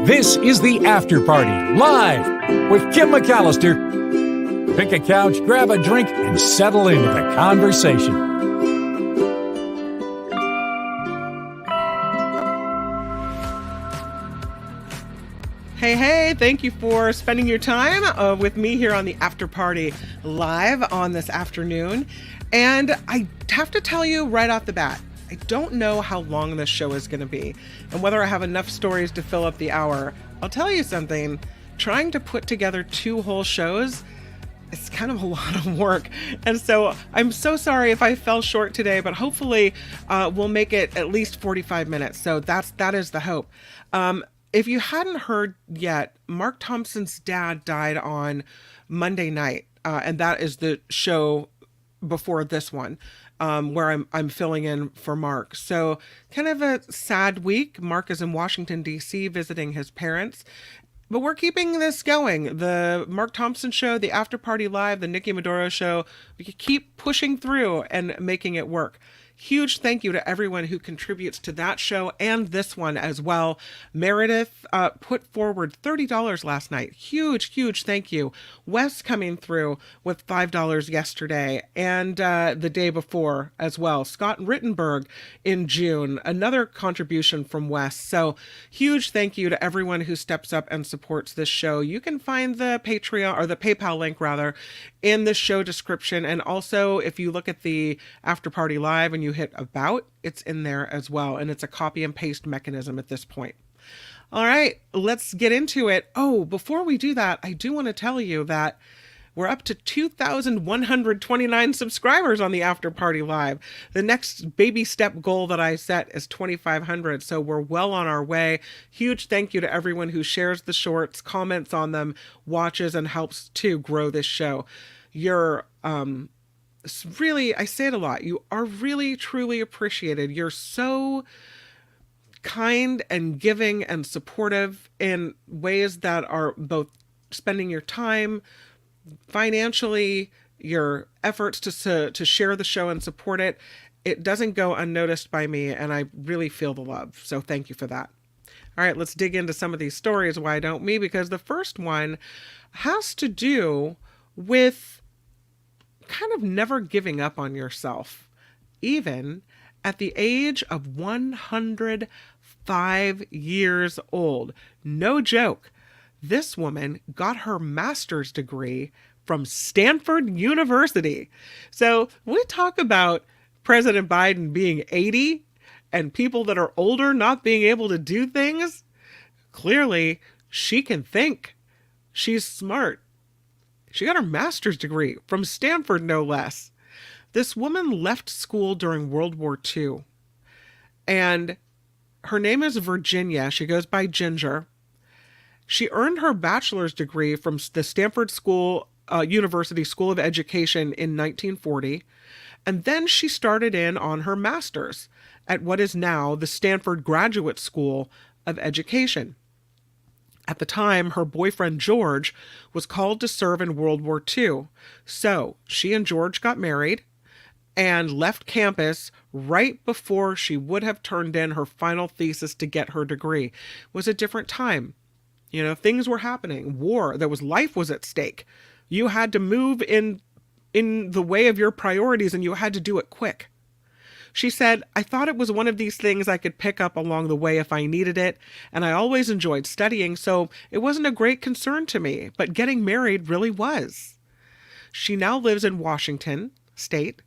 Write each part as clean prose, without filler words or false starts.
This is the After Party, live with Kim McAllister. Pick a couch, grab a drink, and settle into the conversation. Hey, thank you for spending your time with me here on the After Party live on this afternoon. And I have to tell you right off the bat, I don't know how long this show is going to be and whether I have enough stories to fill up the hour. I'll tell you something, trying to put together 2 whole shows, it's kind of a lot of work. And so I'm so sorry if I fell short today, but hopefully we'll make it at least 45 minutes. So that is the hope. If you hadn't heard yet, Mark Thompson's dad died on Monday night. And that is the show before this one, where I'm filling in for Mark. So kind of a sad week. Mark is in Washington, D.C. visiting his parents. But we're keeping this going. The Mark Thompson Show, the After Party Live, the Nikki Maduro Show. We keep pushing through and making it work. Huge thank you to everyone who contributes to that show and this one as well. Meredith put forward $30 last night. Huge thank you. Wes coming through with $5 yesterday and the day before as well. Scott Rittenberg in June, another contribution from Wes. So huge thank you to everyone who steps up and supports this show. You can find the Patreon or the PayPal link rather in the show description. And also if you look at the After Party Live and you hit about, it's in there as well. And it's a copy and paste mechanism at this point. All right, let's get into it. Oh, before we do that, I do want to tell you that we're up to 2,129 subscribers on the After Party Live. The next baby step goal that I set is 2,500. So we're well on our way. Huge thank you to everyone who shares the shorts, comments on them, watches, and helps to grow this show. You're, really, I say it a lot, you are really, truly appreciated. You're so kind and giving and supportive in ways that are both spending your time, financially, your efforts to share the show and support it. It doesn't go unnoticed by me, and I really feel the love. So thank you for that. All right, let's dig into some of these stories. Why don't me? Because the first one has to do with kind of never giving up on yourself, even at the age of 105 years old. No joke. This woman got her master's degree from Stanford University. So we talk about President Biden being 80 and people that are older not being able to do things. Clearly, she can think. She's smart. She got her master's degree from Stanford, no less. This woman left school during World War II. And her name is Virginia. She goes by Ginger. She earned her bachelor's degree from the Stanford University School of Education in 1940. And then she started in on her master's at what is now the Stanford Graduate School of Education. At the time, her boyfriend, George, was called to serve in World War II. So she and George got married and left campus right before she would have turned in her final thesis to get her degree. It was a different time. You know, things were happening. War, life was at stake. You had to move in the way of your priorities and you had to do it quick. She said, I thought it was one of these things I could pick up along the way if I needed it, and I always enjoyed studying, so it wasn't a great concern to me, but getting married really was. She now lives in Washington State.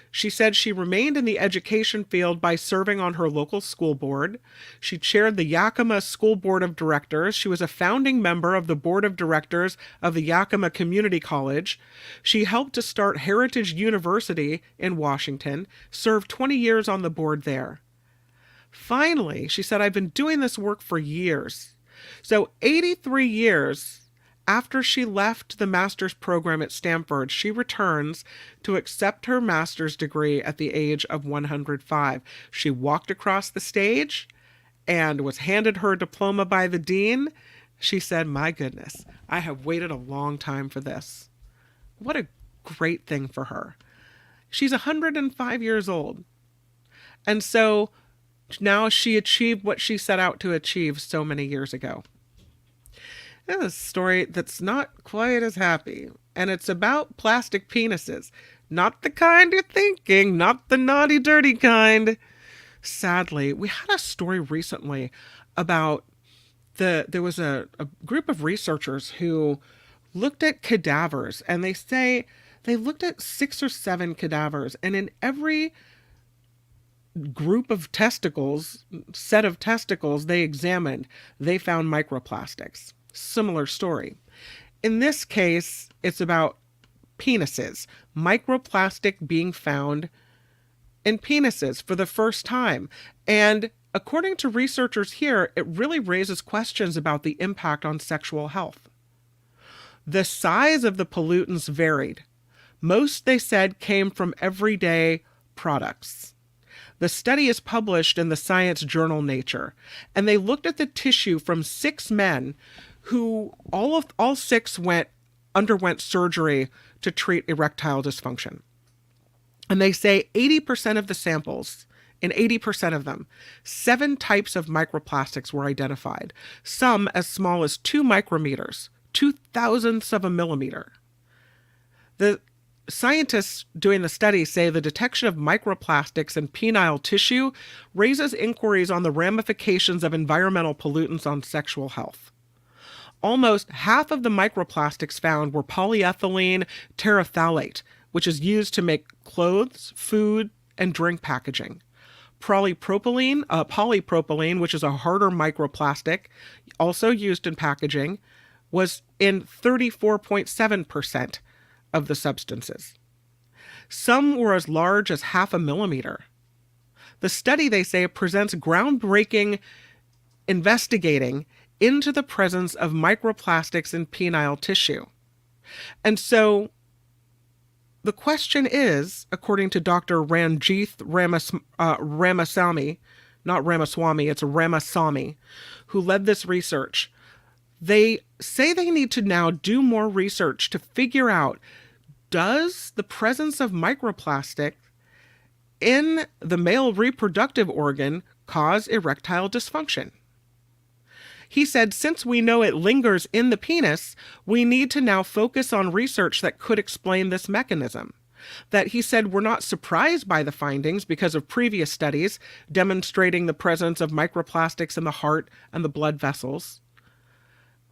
She said she remained in the education field by serving on her local school board. She chaired the Yakima School Board of Directors. She was a founding member of the board of directors of the Yakima Community College. She helped to start Heritage University in Washington, served 20 years on the board there. Finally, she said, I've been doing this work for years. So 83 years after she left the master's program at Stanford, she returns to accept her master's degree at the age of 105. She walked across the stage and was handed her diploma by the dean. She said, my goodness, I have waited a long time for this. What a great thing for her. She's 105 years old. And so now she achieved what she set out to achieve so many years ago. This is a story that's not quite as happy, and it's about plastic penises. Not the kind you're thinking, not the naughty, dirty kind. Sadly, we had a story recently about there was a group of researchers who looked at cadavers, and they say they looked at 6 or 7 cadavers, and in every group of testicles, set of testicles they examined, they found microplastics. Similar story. In this case, it's about penises, microplastic being found in penises for the first time. And according to researchers here, it really raises questions about the impact on sexual health. The size of the pollutants varied. Most, they said, came from everyday products. The study is published in the science journal Nature, and they looked at the tissue from 6 men who all 6 underwent surgery to treat erectile dysfunction. And they say 80% of the samples, in 80% of them, 7 types of microplastics were identified, some as small as 2 micrometers, 0.002 of a millimeter. The scientists doing the study say the detection of microplastics in penile tissue raises inquiries on the ramifications of environmental pollutants on sexual health. Almost half of the microplastics found were polyethylene terephthalate, which is used to make clothes, food, and drink packaging. Polypropylene, which is a harder microplastic, also used in packaging, was in 34.7% of the substances. Some were as large as half a millimeter. The study, they say, presents groundbreaking investigating into the presence of microplastics in penile tissue. And so the question is, according to Dr. Ranjith Ramasamy, not Ramaswamy, it's Ramasamy, who led this research, they say they need to now do more research to figure out, does the presence of microplastic in the male reproductive organ cause erectile dysfunction? He said, since we know it lingers in the penis, we need to now focus on research that could explain this mechanism. That he said, we're not surprised by the findings because of previous studies demonstrating the presence of microplastics in the heart and the blood vessels.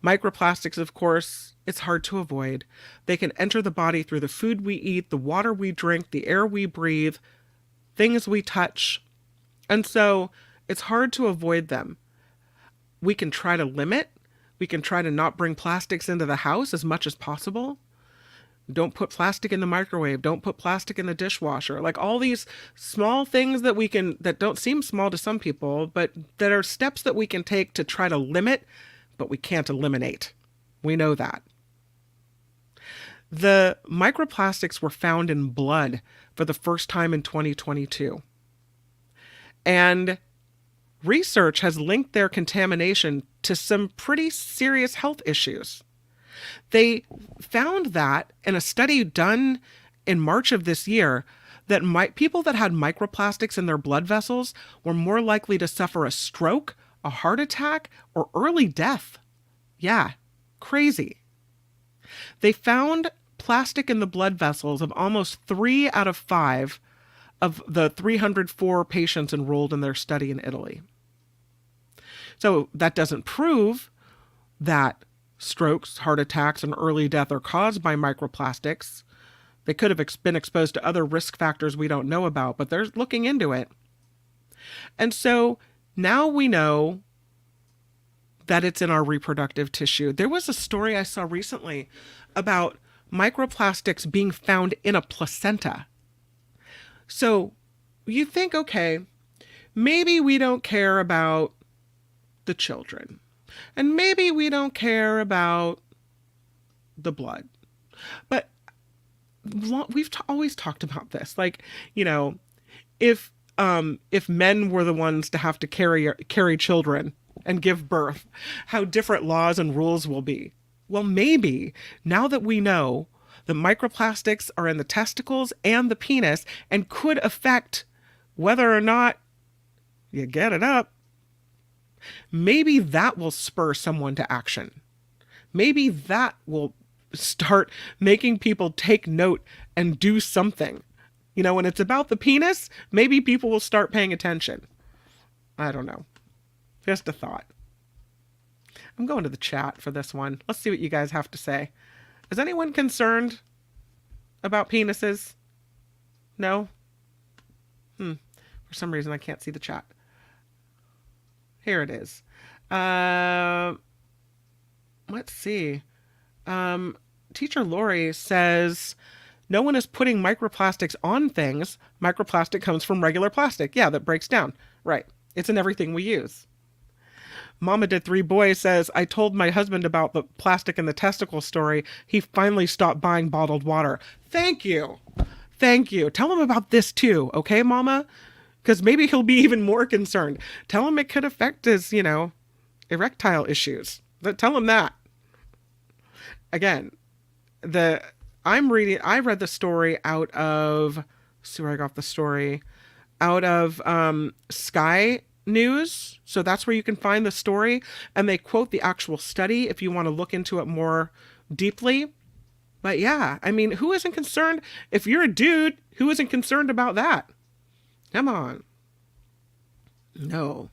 Microplastics, of course, it's hard to avoid. They can enter the body through the food we eat, the water we drink, the air we breathe, things we touch. And so it's hard to avoid them. We can try to limit. We can try to not bring plastics into the house as much as possible. Don't put plastic in the microwave. Don't put plastic in the dishwasher. Like all these small things that don't seem small to some people, but that are steps that we can take to try to limit, but we can't eliminate. We know that. The microplastics were found in blood for the first time in 2022. And research has linked their contamination to some pretty serious health issues. They found that in a study done in March of this year, that people that had microplastics in their blood vessels were more likely to suffer a stroke, a heart attack, or early death. Yeah, crazy. They found plastic in the blood vessels of almost 3 out of 5 of the 304 patients enrolled in their study in Italy. So that doesn't prove that strokes, heart attacks, and early death are caused by microplastics. They could have been exposed to other risk factors we don't know about, but they're looking into it. And so now we know that it's in our reproductive tissue. There was a story I saw recently about microplastics being found in a placenta. So you think, okay, maybe we don't care about the children, and maybe we don't care about the blood, but we've always talked about this. Like, if men were the ones to have to carry children and give birth, how different laws and rules will be. Well, maybe now that we know that microplastics are in the testicles and the penis and could affect whether or not you get it up, maybe that will spur someone to action. Maybe that will start making people take note and do something. When it's about the penis, maybe people will start paying attention. I don't know. Just a thought. I'm going to the chat for this one. Let's see what you guys have to say. Is anyone concerned about penises? No? For some reason, I can't see the chat. Here it is. Let's see. Teacher Lori says, no one is putting microplastics on things. Microplastic comes from regular plastic. Yeah, that breaks down. Right. It's in everything we use. Mama Did 3 Boys says, I told my husband about the plastic in the testicle story. He finally stopped buying bottled water. Thank you. Thank you. Tell him about this too. Okay, Mama? Because maybe he'll be even more concerned. Tell him it could affect his, erectile issues. Tell him that. Again, I read the story out of, see where I got the story, out of Sky News. So that's where you can find the story. And they quote the actual study if you want to look into it more deeply. But yeah, I mean, who isn't concerned? If you're a dude, who isn't concerned about that? Come on. No.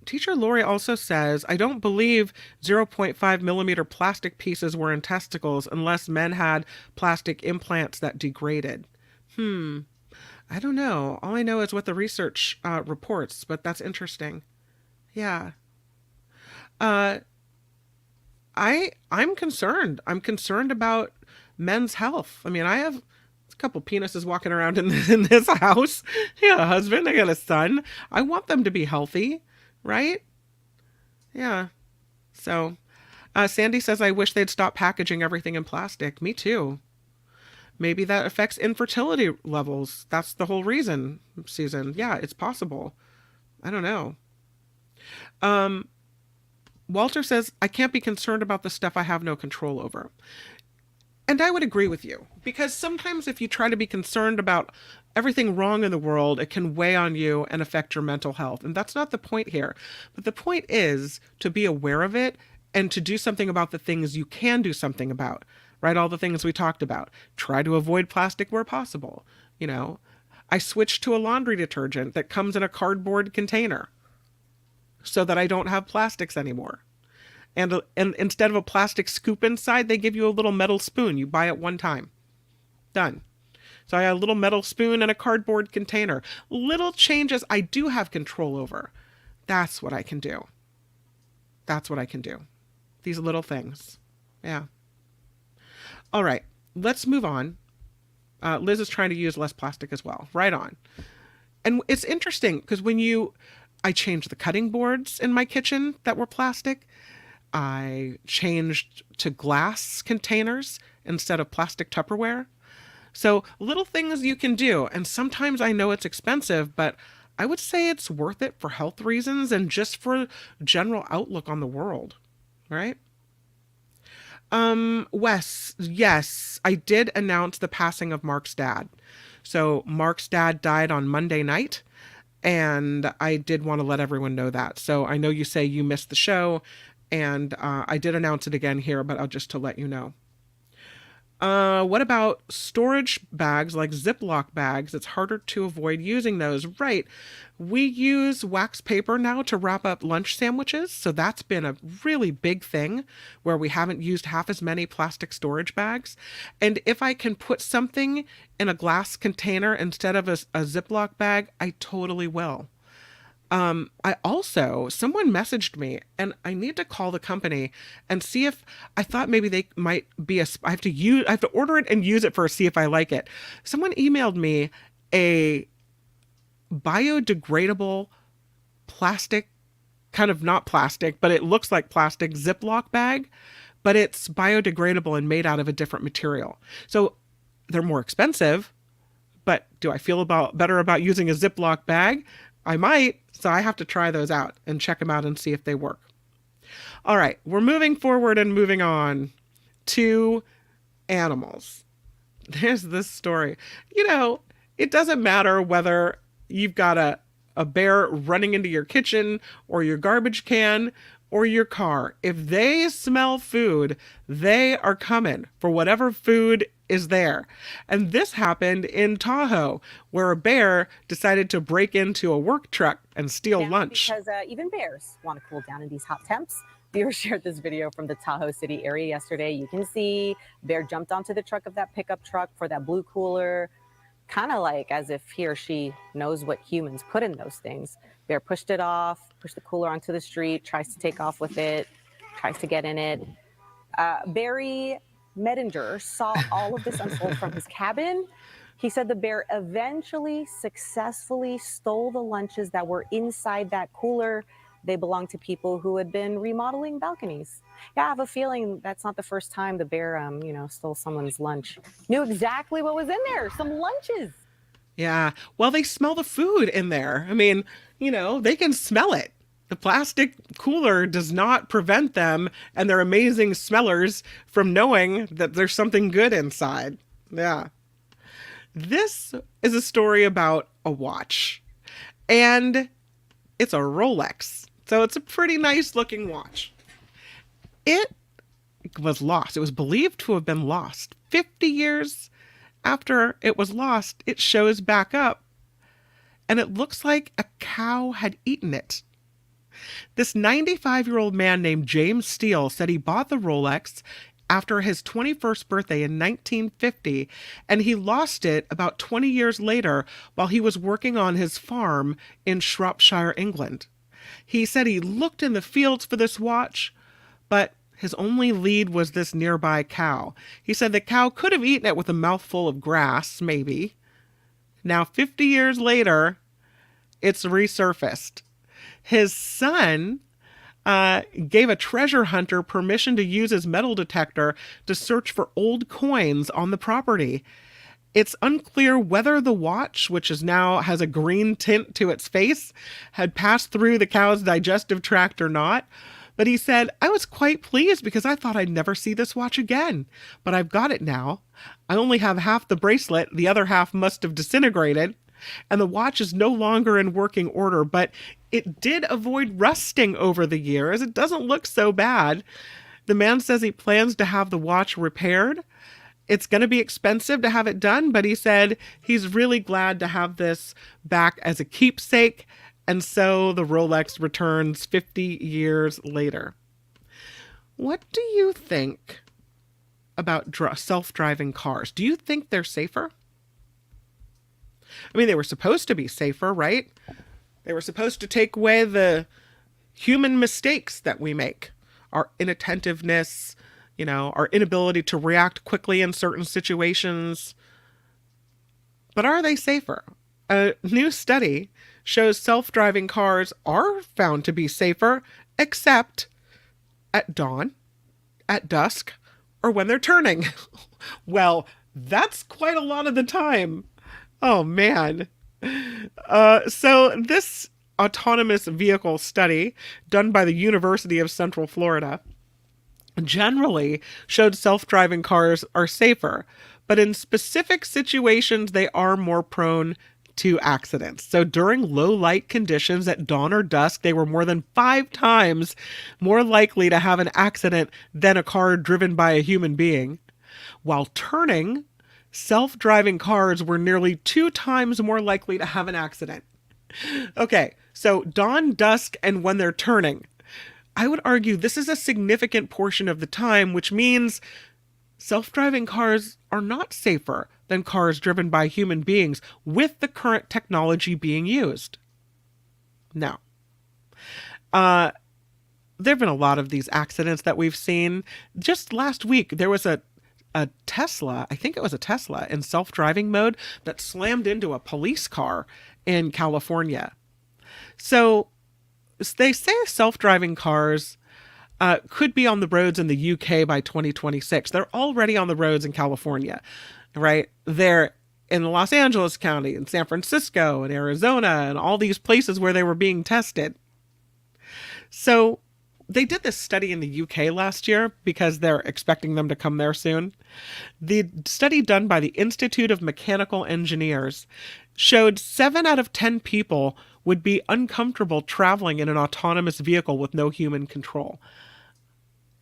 Teacher Lori also says, I don't believe 0.5 millimeter plastic pieces were in testicles unless men had plastic implants that degraded. I don't know. All I know is what the research reports, but that's interesting. Yeah. I'm concerned. I'm concerned about men's health. I mean, I have a couple penises walking around in this house. Yeah, a husband. I got a son. I want them to be healthy, right? Yeah. So, Sandy says, I wish they'd stop packaging everything in plastic. Me too. Maybe that affects infertility levels. That's the whole reason, Susan. Yeah, it's possible. I don't know. Walter says, I can't be concerned about the stuff I have no control over. And I would agree with you, because sometimes if you try to be concerned about everything wrong in the world, it can weigh on you and affect your mental health. And that's not the point here. But the point is to be aware of it and to do something about the things you can do something about, right? All the things we talked about. Try to avoid plastic where possible. I switched to a laundry detergent that comes in a cardboard container so that I don't have plastics anymore. And instead of a plastic scoop inside, they give you a little metal spoon. You buy it one time. Done. So I have a little metal spoon and a cardboard container. Little changes I do have control over. That's what I can do. That's what I can do. These little things. Yeah. All right. Let's move on. Liz is trying to use less plastic as well. Right on. And it's interesting because I changed the cutting boards in my kitchen that were plastic. I changed to glass containers instead of plastic Tupperware. So little things you can do. And sometimes I know it's expensive, but I would say it's worth it for health reasons and just for general outlook on the world, right? Wes, yes, I did announce the passing of Mark's dad. So Mark's dad died on Monday night, and I did want to let everyone know that. So I know you say you missed the show, and I did announce it again here, but I'll just to let you know. What about storage bags like Ziploc bags? It's harder to avoid using those. Right. We use wax paper now to wrap up lunch sandwiches. So that's been a really big thing where we haven't used half as many plastic storage bags. And if I can put something in a glass container instead of a Ziploc bag, I totally will. Someone messaged me, and I need to call the company and see if I thought maybe they might be I have to order it and use it first, see if I like it. Someone emailed me a biodegradable plastic, kind of not plastic, but it looks like plastic Ziploc bag, but it's biodegradable and made out of a different material. So they're more expensive, but do I feel better about using a Ziploc bag? I might. So I have to try those out and check them out and see if they work. All right, we're moving forward and moving on to animals. There's this story. It doesn't matter whether you've got a bear running into your kitchen or your garbage can, or your car, if they smell food, they are coming for whatever food is there. And this happened in Tahoe, where a bear decided to break into a work truck and steal lunch. Because even bears want to cool down in these hot temps. Viewers shared this video from the Tahoe City area yesterday. You can see bear jumped onto the truck of that pickup truck for that blue cooler, kind of like as if he or she knows what humans put in those things. Bear pushed it off, pushed the cooler onto the street, tries to take off with it, tries to get in it. Barry Medinger saw all of this unfold from his cabin. He said the bear eventually successfully stole the lunches that were inside that cooler. They belonged to people who had been remodeling balconies. Yeah, I have a feeling that's not the first time the bear, stole someone's lunch. Knew exactly what was in there, some lunches. Yeah, well, they smell the food in there. I mean, they can smell it. The plastic cooler does not prevent them and their amazing smellers from knowing that there's something good inside. Yeah. This is a story about a watch, and it's a Rolex. So it's a pretty nice looking watch. It was lost. It was believed to have been lost. 50 years after it was lost, it shows back up, and it looks like a cow had eaten it. This 95-year-old man named James Steele said he bought the Rolex after his 21st birthday in 1950, and he lost it about 20 years later while he was working on his farm in Shropshire, England. He said he looked in the fields for this watch, but his only lead was this nearby cow. He said the cow could have eaten it with a mouthful of grass, maybe. Now, 50 years later, it's resurfaced. His son gave a treasure hunter permission to use his metal detector to search for old coins on the property. It's unclear whether the watch, which is now has a green tint to its face, had passed through the cow's digestive tract or not. But he said, I was quite pleased because I thought I'd never see this watch again. But I've got it now. I only have half the bracelet. The other half must have disintegrated. And the watch is no longer in working order, but it did avoid rusting over the years. It doesn't look so bad. The man says he plans to have the watch repaired. It's going to be expensive to have it done, but he said he's really glad to have this back as a keepsake. And so the Rolex returns 50 years later. What do you think about self-driving cars? Do you think they're safer? I mean, they were supposed to be safer, right? They were supposed to take away the human mistakes that we make, our inattentiveness, our inability to react quickly in certain situations. But are they safer? A new study shows self-driving cars are found to be safer, except at dawn, at dusk, or when they're turning. Well, that's quite a lot of the time. Oh, man. So this autonomous vehicle study done by the University of Central Florida generally showed self-driving cars are safer, but in specific situations, they are more prone to accidents. So during low light conditions at dawn or dusk, they were more than 5 times more likely to have an accident than a car driven by a human being. While turning, self-driving cars were nearly 2 times more likely to have an accident. Okay, so dawn, dusk, and when they're turning. I would argue this is a significant portion of the time, which means self-driving cars are not safer than cars driven by human beings with the current technology being used. Now, there have been a lot of these accidents that we've seen. Just last week, there was a Tesla, I think it was a Tesla in self-driving mode that slammed into a police car in California. So they say self-driving cars could be on the roads in the UK by 2026. They're already on the roads in California, right? They're in Los Angeles County, in San Francisco, and Arizona, and all these places where they were being tested. So they did this study in the UK last year because they're expecting them to come there soon. The study done by the Institute of Mechanical Engineers showed 7 out of 10 people would be uncomfortable traveling in an autonomous vehicle with no human control.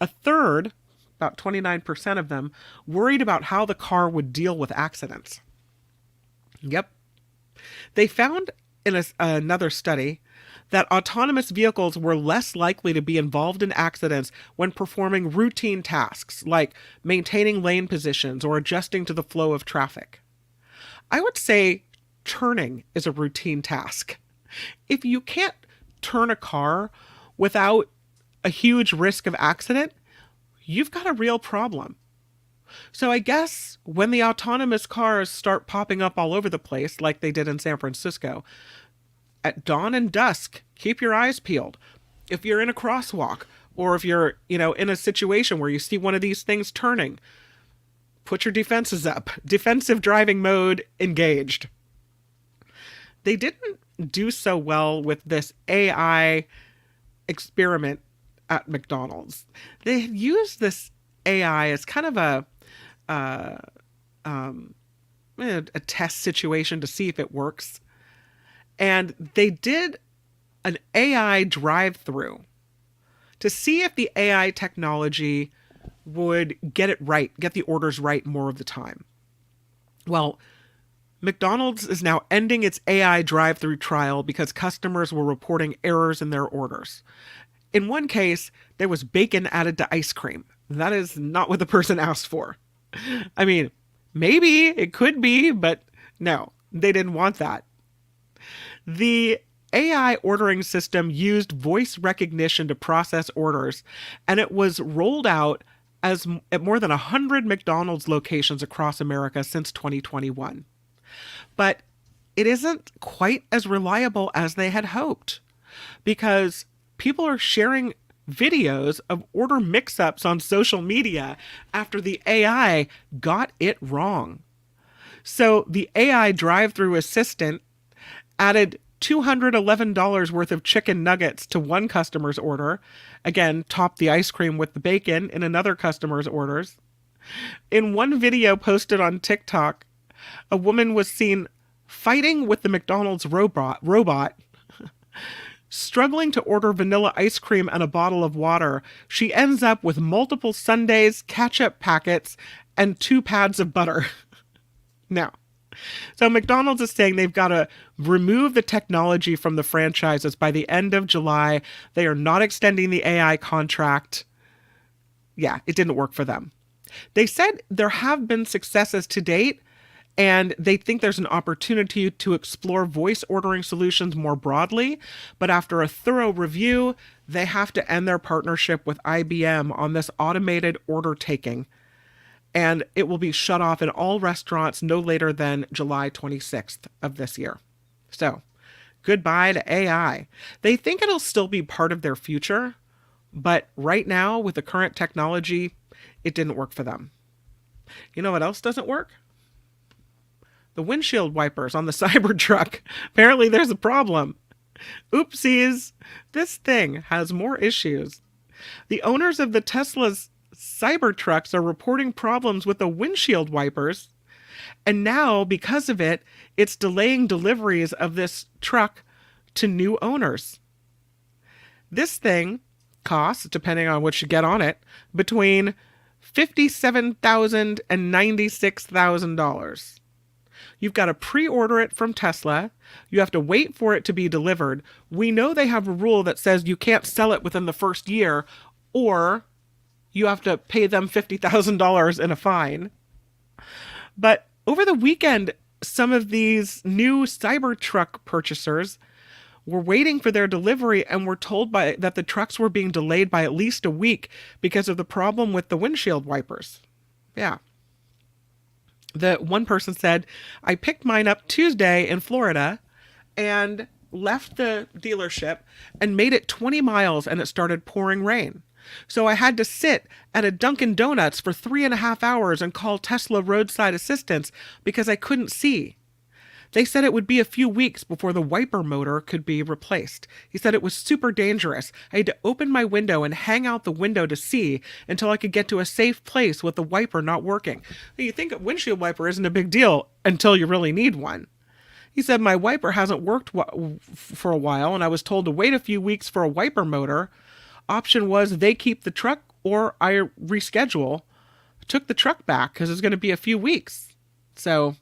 A third, about 29% of them, worried about how the car would deal with accidents. Yep. They found in another study that autonomous vehicles were less likely to be involved in accidents when performing routine tasks like maintaining lane positions or adjusting to the flow of traffic. I would say turning is a routine task. If you can't turn a car without a huge risk of accident, you've got a real problem. So I guess when the autonomous cars start popping up all over the place, like they did in San Francisco, at dawn and dusk, keep your eyes peeled. If you're in a crosswalk, or if you're, in a situation where you see one of these things turning, put your defenses up. Defensive driving mode engaged. They didn't do so well with this AI experiment at McDonald's. They had used this AI as kind of a test situation to see if it works. And they did an AI drive-through to see if the AI technology would get it right, get the orders right more of the time. Well, McDonald's is now ending its AI drive-through trial because customers were reporting errors in their orders. In one case, there was bacon added to ice cream. That is not what the person asked for. I mean, maybe it could be, but no, they didn't want that. The AI ordering system used voice recognition to process orders, and it was rolled out at more than 100 McDonald's locations across America since 2021. But it isn't quite as reliable as they had hoped, because people are sharing videos of order mix-ups on social media after the AI got it wrong. So the AI drive-through assistant added $211 worth of chicken nuggets to one customer's order. Again, topped the ice cream with the bacon in another customer's orders. In one video posted on TikTok, a woman was seen fighting with the McDonald's robot. Struggling to order vanilla ice cream and a bottle of water, she ends up with multiple sundaes, ketchup packets, and 2 pads of butter. Now, so McDonald's is saying they've got to remove the technology from the franchises by the end of July. They are not extending the AI contract. Yeah, it didn't work for them. They said there have been successes to date, and they think there's an opportunity to explore voice ordering solutions more broadly. But after a thorough review, they have to end their partnership with IBM on this automated order taking. And it will be shut off in all restaurants no later than July 26th of this year. So, goodbye to AI. They think it'll still be part of their future, but right now, with the current technology, it didn't work for them. You know what else doesn't work? The windshield wipers on the Cybertruck. Apparently there's a problem. Oopsies. This thing has more issues. The owners of the Tesla's Cybertrucks are reporting problems with the windshield wipers, and now, because of it, it's delaying deliveries of this truck to new owners. This thing costs, depending on what you get on it, between $57,000 and $96,000. You've got to pre-order it from Tesla. You have to wait for it to be delivered. We know they have a rule that says you can't sell it within the first year, or you have to pay them $50,000 in a fine. But over the weekend, some of these new Cybertruck purchasers were waiting for their delivery and were told that the trucks were being delayed by at least a week because of the problem with the windshield wipers. Yeah. The one person said, I picked mine up Tuesday in Florida and left the dealership and made it 20 miles and it started pouring rain. So I had to sit at a Dunkin' Donuts for 3.5 hours and call Tesla roadside assistance because I couldn't see. They said it would be a few weeks before the wiper motor could be replaced. He said it was super dangerous. I had to open my window and hang out the window to see until I could get to a safe place with the wiper not working. You think a windshield wiper isn't a big deal until you really need one. He said, my wiper hasn't worked for a while, and I was told to wait a few weeks for a wiper motor. Option was they keep the truck or I reschedule. Took the truck back because it's going to be a few weeks. So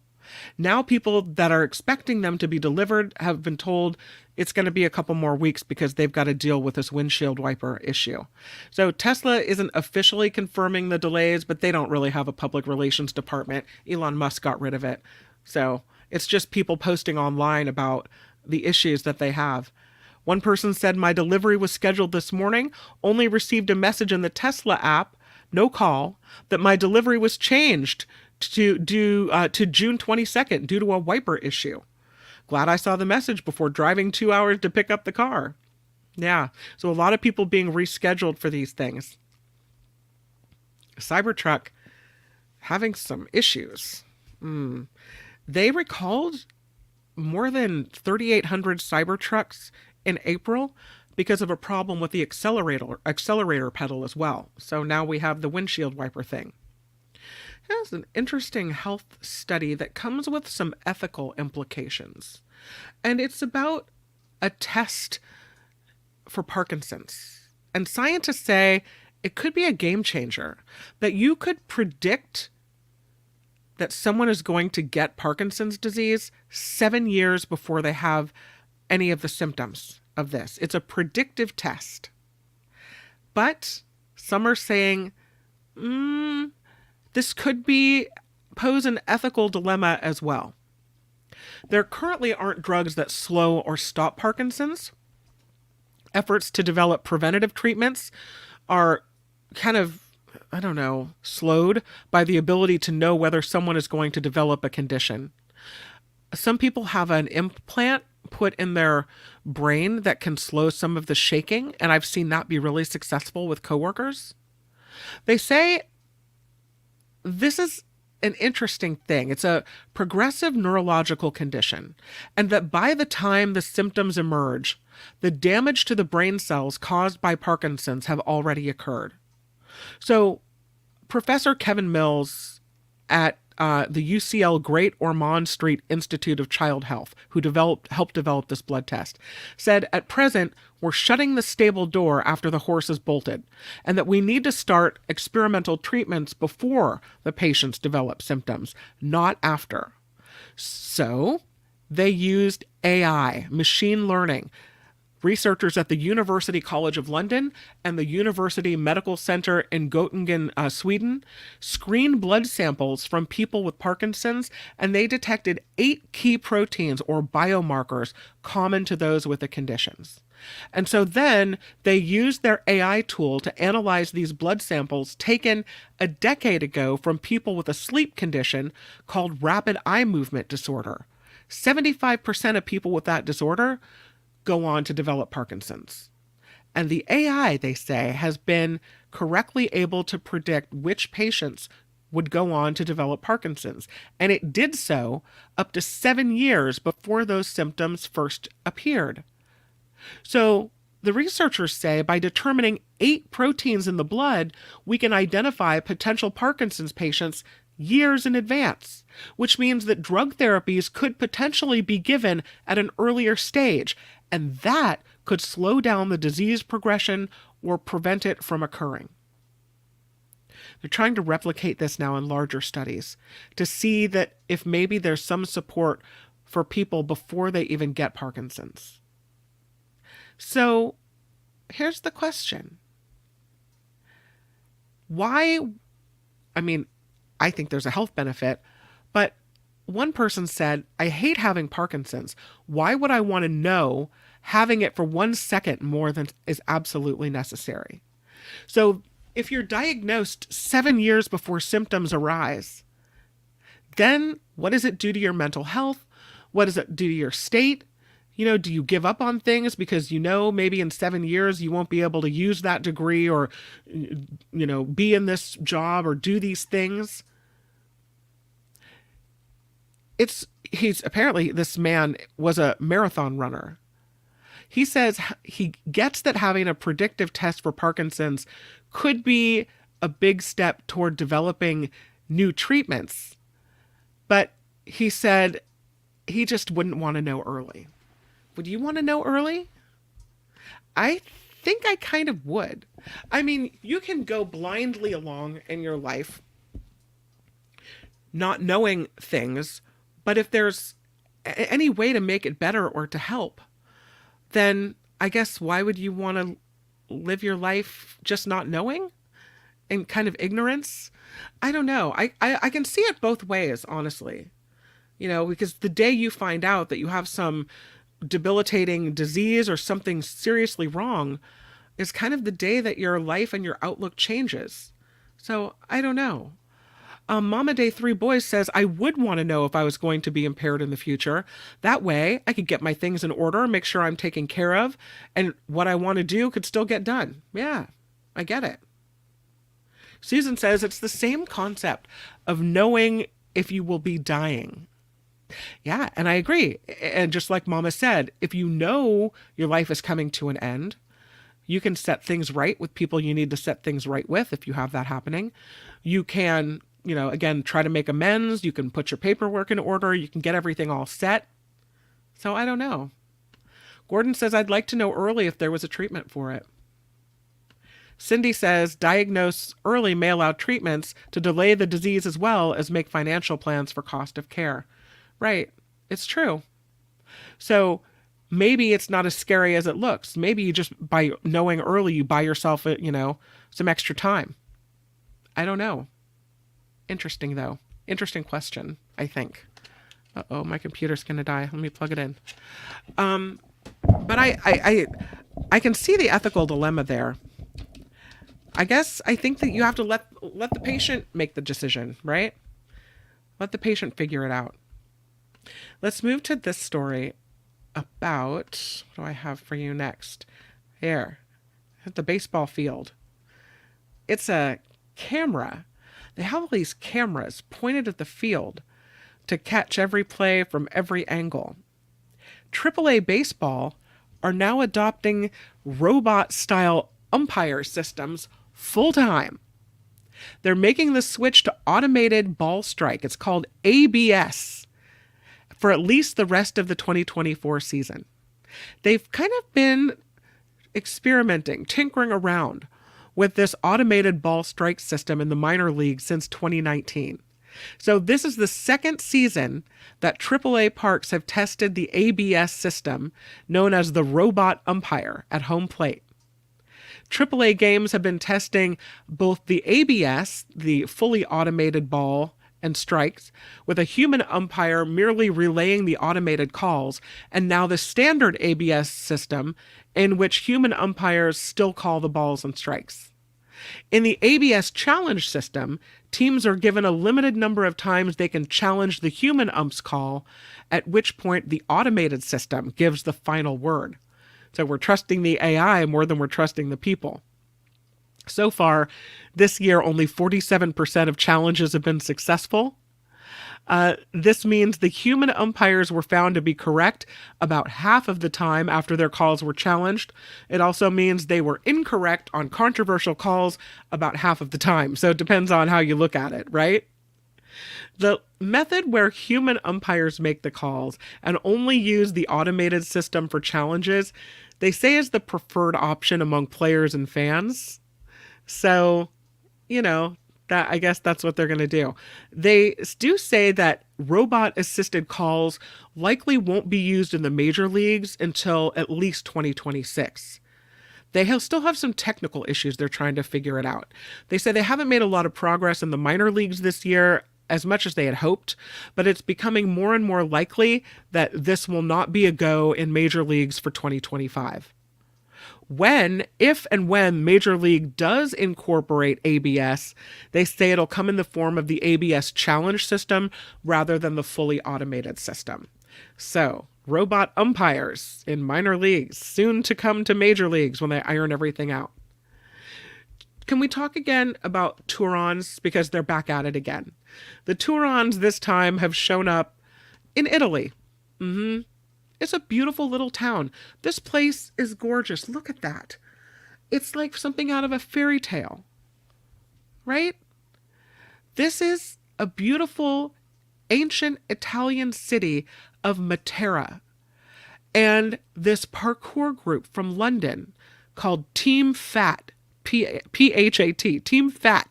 now people that are expecting them to be delivered have been told it's going to be a couple more weeks because they've got to deal with this windshield wiper issue. So Tesla isn't officially confirming the delays, but they don't really have a public relations department. Elon Musk got rid of it. So it's just people posting online about the issues that they have. One person said, my delivery was scheduled this morning, only received a message in the Tesla app, no call, that my delivery was changed to June 22nd due to a wiper issue. Glad I saw the message before driving 2 hours to pick up the car. Yeah, so a lot of people being rescheduled for these things. Cybertruck having some issues. They recalled more than 3,800 Cybertrucks in April because of a problem with the accelerator pedal as well. So now we have the windshield wiper thing. It's an interesting health study that comes with some ethical implications. And it's about a test for Parkinson's. And scientists say it could be a game changer, that you could predict that someone is going to get Parkinson's disease 7 years before they have any of the symptoms of this. It's a predictive test. But some are saying, this could pose an ethical dilemma as well. There currently aren't drugs that slow or stop Parkinson's. Efforts to develop preventative treatments are kind of, slowed by the ability to know whether someone is going to develop a condition. Some people have an implant put in their brain that can slow some of the shaking, and I've seen that be really successful with coworkers. They say this is an interesting thing. It's a progressive neurological condition, and that by the time the symptoms emerge, the damage to the brain cells caused by Parkinson's have already occurred. So Professor Kevin Mills at the UCL Great Ormond Street Institute of Child Health, who helped develop this blood test, said, at present, we're shutting the stable door after the horse is bolted, and that we need to start experimental treatments before the patients develop symptoms, not after. So they used AI, machine learning. Researchers at the University College of London and the University Medical Center in Göttingen, Sweden, screened blood samples from people with Parkinson's, and they detected 8 key proteins or biomarkers common to those with the conditions. And so then they used their AI tool to analyze these blood samples taken a decade ago from people with a sleep condition called rapid eye movement disorder. 75% of people with that disorder go on to develop Parkinson's. And the AI, they say, has been correctly able to predict which patients would go on to develop Parkinson's. And it did so up to 7 years before those symptoms first appeared. So the researchers say by determining 8 proteins in the blood, we can identify potential Parkinson's patients years in advance, which means that drug therapies could potentially be given at an earlier stage, and that could slow down the disease progression or prevent it from occurring. They're trying to replicate this now in larger studies to see that if maybe there's some support for people before they even get Parkinson's. So here's the question. Why? I think there's a health benefit, but one person said, I hate having Parkinson's. Why would I want to know having it for 1 second more than is absolutely necessary? So if you're diagnosed 7 years before symptoms arise, then what does it do to your mental health? What does it do to your state? Do you give up on things because maybe in 7 years you won't be able to use that degree or, be in this job or do these things? Apparently this man was a marathon runner. He says he gets that having a predictive test for Parkinson's could be a big step toward developing new treatments. But he said he just wouldn't want to know early. Would you want to know early? I think I kind of would. I mean, you can go blindly along in your life, not knowing things, but if there's any way to make it better or to help, then I guess why would you want to live your life just not knowing and kind of ignorance? I don't know. I can see it both ways, honestly. Because the day you find out that you have some debilitating disease or something seriously wrong is kind of the day that your life and your outlook changes. So I don't know. Mama Day 3 Boys says, I would want to know if I was going to be impaired in the future. That way I could get my things in order, make sure I'm taken care of, and what I want to do could still get done. Yeah, I get it. Susan says it's the same concept of knowing if you will be dying. Yeah, and I agree. And just like Mama said, if you know your life is coming to an end, you can set things right with people you need to set things right with if you have that happening. You can, again, try to make amends. You can put your paperwork in order. You can get everything all set. So I don't know. Gordon says, I'd like to know early if there was a treatment for it. Cindy says, diagnose early may allow treatments to delay the disease as well as make financial plans for cost of care. Right. It's true. So maybe it's not as scary as it looks. Maybe you just, by knowing early, you buy yourself, some extra time. I don't know. Interesting, though. Interesting question, I think. Uh-oh, my computer's going to die. Let me plug it in. But I can see the ethical dilemma there. I guess I think that you have to let the patient make the decision, right? Let the patient figure it out. Let's move to this story about, what do I have for you next? Here, at the baseball field. It's a camera. They have all these cameras pointed at the field to catch every play from every angle. AAA baseball are now adopting robot-style umpire systems full-time. They're making the switch to automated ball strike. It's called ABS. For at least the rest of the 2024 season. They've kind of been experimenting, tinkering around with this automated ball strike system in the minor leagues since 2019. So this is the second season that AAA parks have tested the ABS system, known as the robot umpire, at home plate. AAA games have been testing both the ABS, the fully automated ball and strikes, with a human umpire merely relaying the automated calls, and now the standard ABS system in which human umpires still call the balls and strikes. In the ABS challenge system, teams are given a limited number of times they can challenge the human ump's call, at which point the automated system gives the final word. So we're trusting the AI more than we're trusting the people. So far, this year, only 47% of challenges have been successful. This means the human umpires were found to be correct about half of the time after their calls were challenged. It also means they were incorrect on controversial calls about half of the time. So it depends on how you look at it, right? The method where human umpires make the calls and only use the automated system for challenges, they say is the preferred option among players and fans. So, that I guess that's what they're going to do. They do say that robot-assisted calls likely won't be used in the major leagues until at least 2026. They still have some technical issues. They're trying to figure it out. They say they haven't made a lot of progress in the minor leagues this year, as much as they had hoped, but it's becoming more and more likely that this will not be a go in major leagues for 2025. If and when Major League does incorporate ABS, they say it'll come in the form of the ABS challenge system rather than the fully automated system. So, robot umpires in minor leagues, soon to come to major leagues when they iron everything out. Can we talk again about Tourons, because they're back at it again? The Tourons this time have shown up in Italy. It's a beautiful little town. This place is gorgeous. Look at that. It's like something out of a fairy tale, right? This is a beautiful ancient Italian city of Matera. And this parkour group from London called Team Fat, P-H-A-T, Team Fat,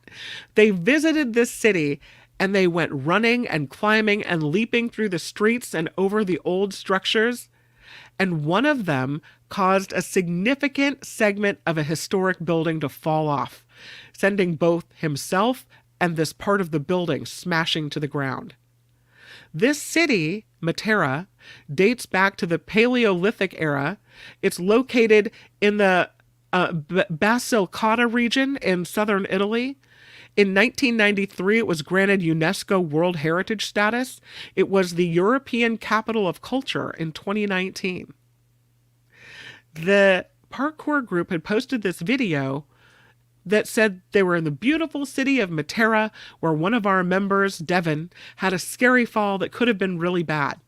they visited this city and they went running and climbing and leaping through the streets and over the old structures. And one of them caused a significant segment of a historic building to fall off, sending both himself and this part of the building smashing to the ground. This city, Matera, dates back to the Paleolithic era. It's located in the Basilicata region in southern Italy. In 1993, it was granted UNESCO World Heritage status. It was the European Capital of Culture in 2019. The parkour group had posted this video that said they were in the beautiful city of Matera, where one of our members, Devin, had a scary fall that could have been really bad.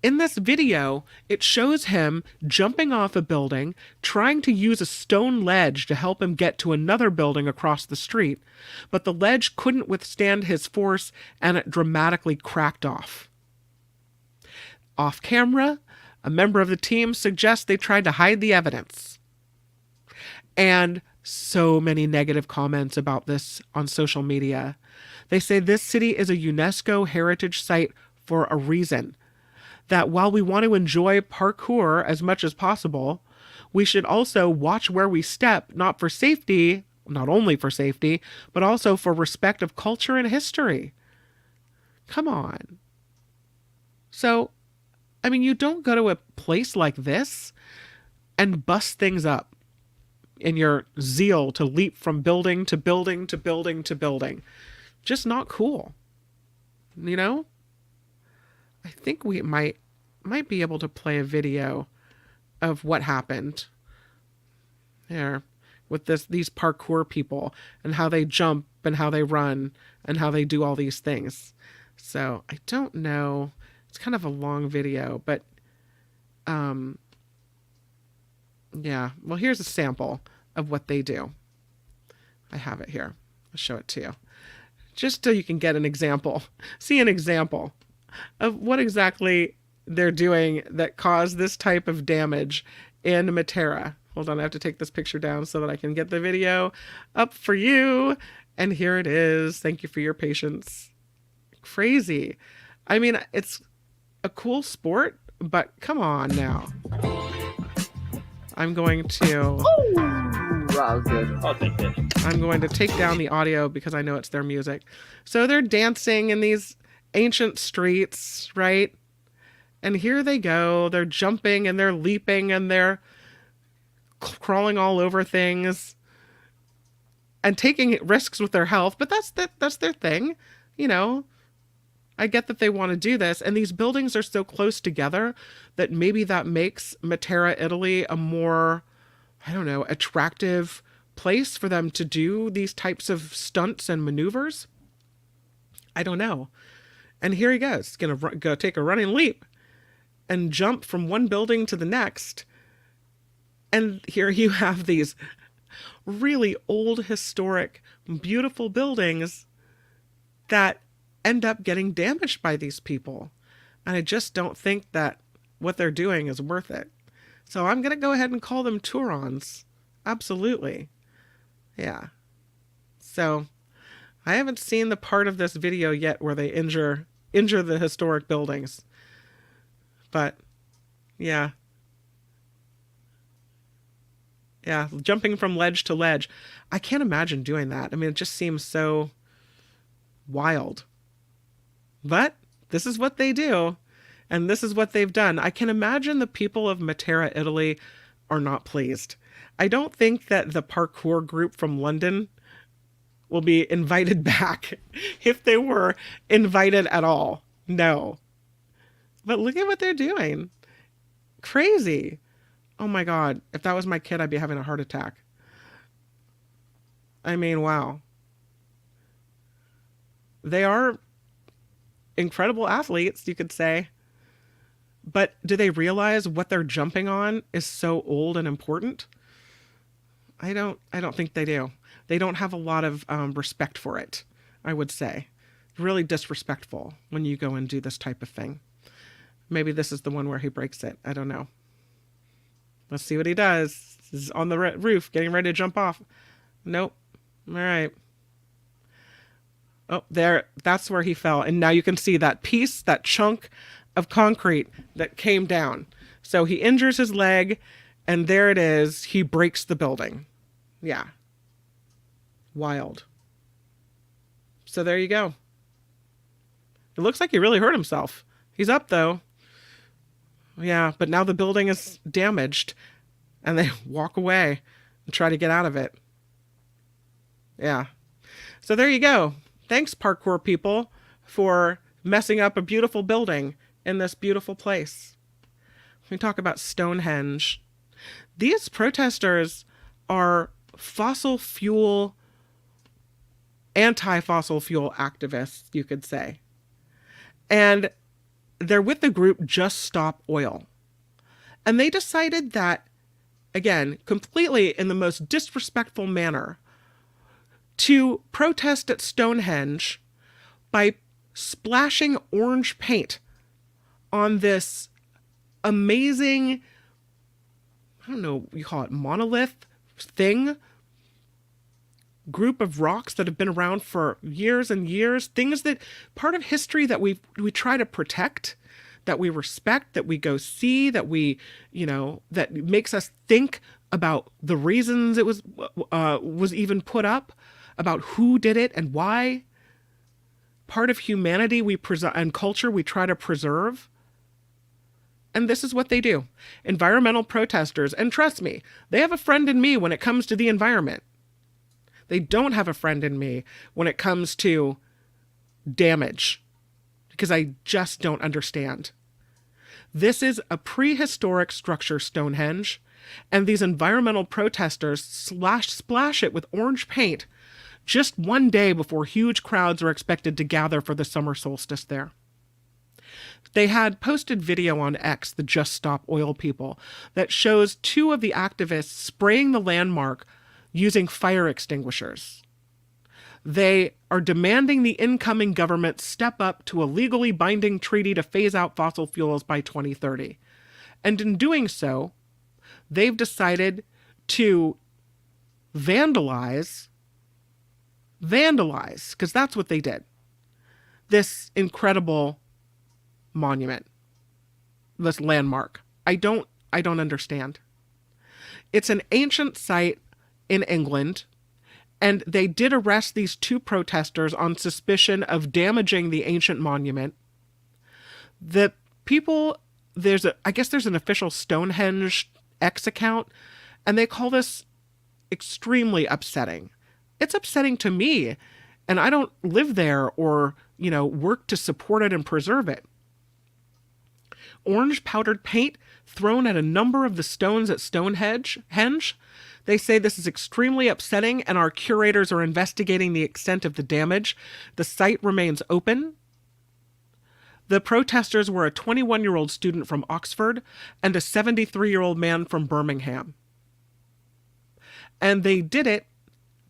In this video, it shows him jumping off a building, trying to use a stone ledge to help him get to another building across the street, but the ledge couldn't withstand his force and it dramatically cracked off. Off camera, a member of the team suggests they tried to hide the evidence. And so many negative comments about this on social media. They say this city is a UNESCO heritage site for a reason. That while we want to enjoy parkour as much as possible, we should also watch where we step, not for safety, not only for safety, but also for respect of culture and history. Come on. So, I mean, you don't go to a place like this and bust things up in your zeal to leap from building to building to building to building. Just not cool. You know? I think we might be able to play a video of what happened there with these parkour people and how they jump and how they run and how they do all these things. So I don't know. It's kind of a long video, but yeah. Well, here's a sample of what they do. I have it here. I'll show it to you. Just so you can get an example. See an example of what exactly they're doing that caused this type of damage in Matera. Hold on, I have to take this picture down so that I can get the video up for you. And here it is. Thank you for your patience. Crazy. I mean, it's a cool sport, but come on now. I'm going to... Wow, good. I'll take this. I'm going to take down the audio because I know it's their music. So they're dancing in these ancient streets, right? And here they go. They're jumping and they're leaping and they're crawling all over things and taking risks with their health. But that's their thing, you know. I get that they want to do this. And these buildings are so close together that maybe that makes Matera, Italy, a more, I don't know, attractive place for them to do these types of stunts and maneuvers. I don't know. And here he goes. He's going to go take a running leap and jump from one building to the next. And here you have these really old, historic, beautiful buildings that end up getting damaged by these people. And I just don't think that what they're doing is worth it. So I'm going to go ahead and call them Tourons. Absolutely. Yeah. So I haven't seen the part of this video yet where they injure the historic buildings. But yeah. Yeah, jumping from ledge to ledge. I can't imagine doing that. I mean, it just seems so wild. But this is what they do. And this is what they've done. I can imagine the people of Matera, Italy are not pleased. I don't think that the parkour group from London will be invited back if they were invited at all. No. But look at what they're doing. Crazy. Oh my God. If that was my kid, I'd be having a heart attack. I mean, wow. They are incredible athletes, you could say. But do they realize what they're jumping on is so old and important? I don't think they do. They don't have a lot of respect for it, I would say. really disrespectful when you go and do this type of thing. Maybe this is the one where he breaks it. I don't know. Let's see what he does. He's on the roof, getting ready to jump off. Nope. All right. Oh, there. That's where he fell. And now you can see that piece, that chunk of concrete that came down. So he injures his leg, and there it is. He breaks the building. Yeah. Wild. So there you go. It looks like he really hurt himself. He's up, though. Yeah, but now the building is damaged, and they walk away and try to get out of it. Yeah. So there you go. Thanks, parkour people, for messing up a beautiful building in this beautiful place. We talk about Stonehenge. These protesters are fossil fuel, anti-fossil fuel activists, you could say. And they're with the group Just Stop Oil. And they decided that, again, completely in the most disrespectful manner, to protest at Stonehenge by splashing orange paint on this amazing, I don't know, you call it monolith thing, group of rocks that have been around for years and years, things that, part of history that we try to protect, that we respect, that we go see, that we, that makes us think about the reasons it was even put up, about who did it and why. Part of humanity and culture we try to preserve. And this is what they do. Environmental protesters, and trust me, they have a friend in me when it comes to the environment. They don't have a friend in me when it comes to damage, because I just don't understand. This is a prehistoric structure, Stonehenge, and these environmental protesters splash it with orange paint just one day before huge crowds are expected to gather for the summer solstice there. They had posted video on X, the Just Stop Oil people, that shows two of the activists spraying the landmark using fire extinguishers. They are demanding the incoming government step up to a legally binding treaty to phase out fossil fuels by 2030. And in doing so, they've decided to vandalize, because that's what they did, this incredible monument, this landmark. I don't understand. It's an ancient site in England, and they did arrest these two protesters on suspicion of damaging the ancient monument. The people, I guess there's an official Stonehenge X account, and they call this extremely upsetting. It's upsetting to me, and I don't live there or, work to support it and preserve it. Orange powdered paint thrown at a number of the stones at Stonehenge. They say this is extremely upsetting, and our curators are investigating the extent of the damage. The site remains open. The protesters were a 21-year-old student from Oxford and a 73-year-old man from Birmingham. And they did it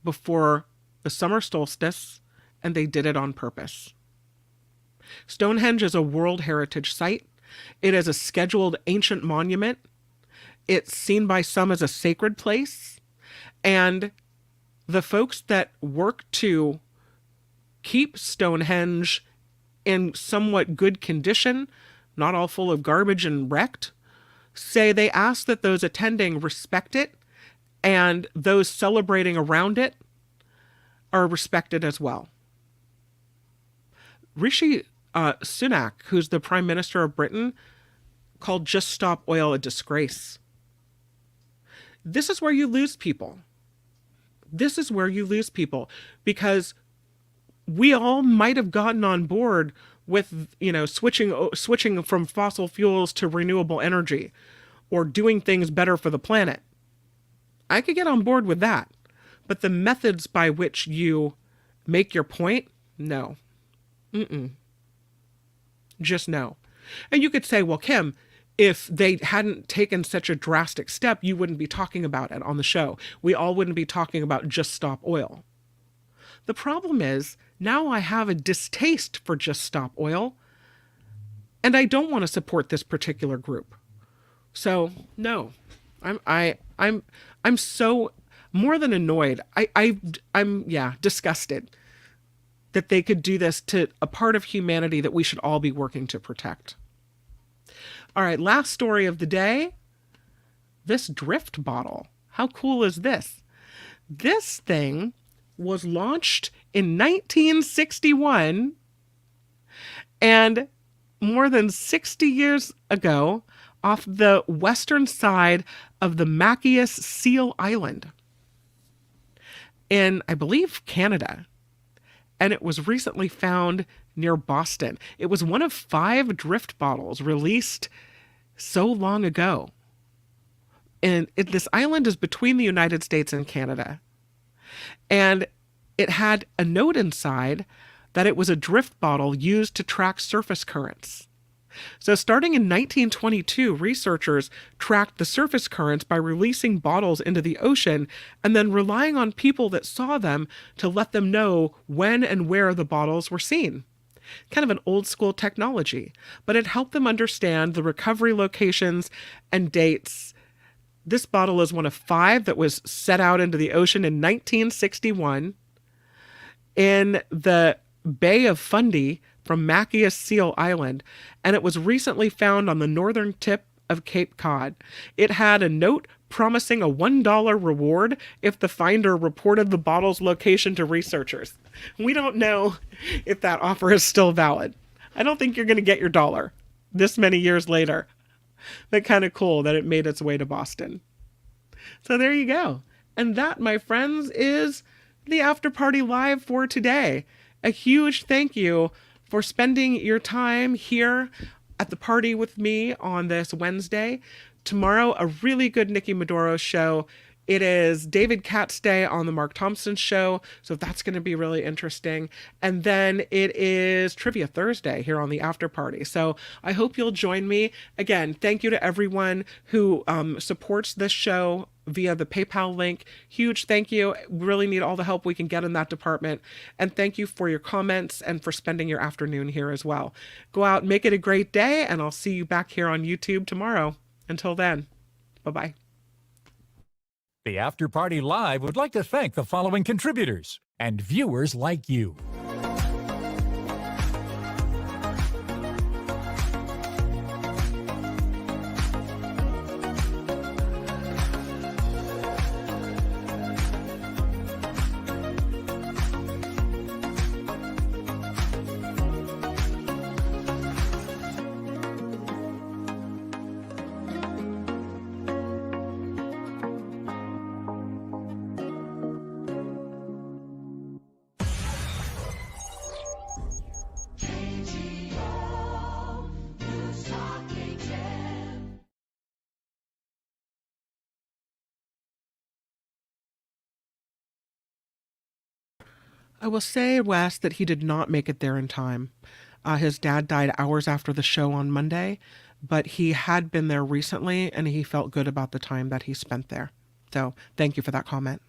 before the summer solstice, and they did it on purpose. Stonehenge is a World Heritage Site. It is a scheduled ancient monument. It's seen by some as a sacred place. And the folks that work to keep Stonehenge in somewhat good condition, not all full of garbage and wrecked, say they ask that those attending respect it, and those celebrating around it are respected as well. Rishi Sunak, who's the Prime Minister of Britain, called Just Stop Oil a disgrace. This is where you lose people. This is where you lose people, because we all might have gotten on board with, switching from fossil fuels to renewable energy or doing things better for the planet. I could get on board with that. But the methods by which you make your point, no. Just no. And you could say, well, Kim, if they hadn't taken such a drastic step, you wouldn't be talking about it on the show. We all wouldn't be talking about Just Stop Oil. The problem is, Now I have a distaste for Just Stop Oil, and I don't want to support this particular group. So no, I'm so more than annoyed. I'm disgusted that they could do this to a part of humanity that we should all be working to protect. All right, last story of the day. This drift bottle. How cool is this? This thing was launched in 1961, and more than 60 years ago, off the western side of the Machias Seal Island in, I believe, Canada. And it was recently found near Boston. It was one of 5 drift bottles released so long ago. And this island is between the United States and Canada. And it had a note inside that it was a drift bottle used to track surface currents. So starting in 1922, researchers tracked the surface currents by releasing bottles into the ocean and then relying on people that saw them to let them know when and where the bottles were seen. Kind of an old school technology, but it helped them understand the recovery locations and dates. This bottle is one of 5 that was set out into the ocean in 1961 in the Bay of Fundy from Machias Seal Island, and it was recently found on the northern tip of Cape Cod. It had a note promising a $1 reward if the finder reported the bottle's location to researchers. We don't know if that offer is still valid. I don't think you're going to get your dollar this many years later. But kind of cool that it made its way to Boston. So there you go. And that, my friends, is the After Party Live for today. A huge thank you for spending your time here at the party with me on this Wednesday. Tomorrow, a really good Nikki Maduro show. It is David Katz Day on the Mark Thompson show, so that's going to be really interesting. And then it is Trivia Thursday here on the After Party. So I hope you'll join me. Again, thank you to everyone who supports this show via the PayPal link. Huge thank you. We really need all the help we can get in that department. And thank you for your comments and for spending your afternoon here as well. Go out, make it a great day, and I'll see you back here on YouTube tomorrow. Until then, bye-bye. The After Party Live would like to thank the following contributors and viewers like you. I will say, Wes, that he did not make it there in time. His dad died hours after the show on Monday, but he had been there recently and he felt good about the time that he spent there. So thank you for that comment.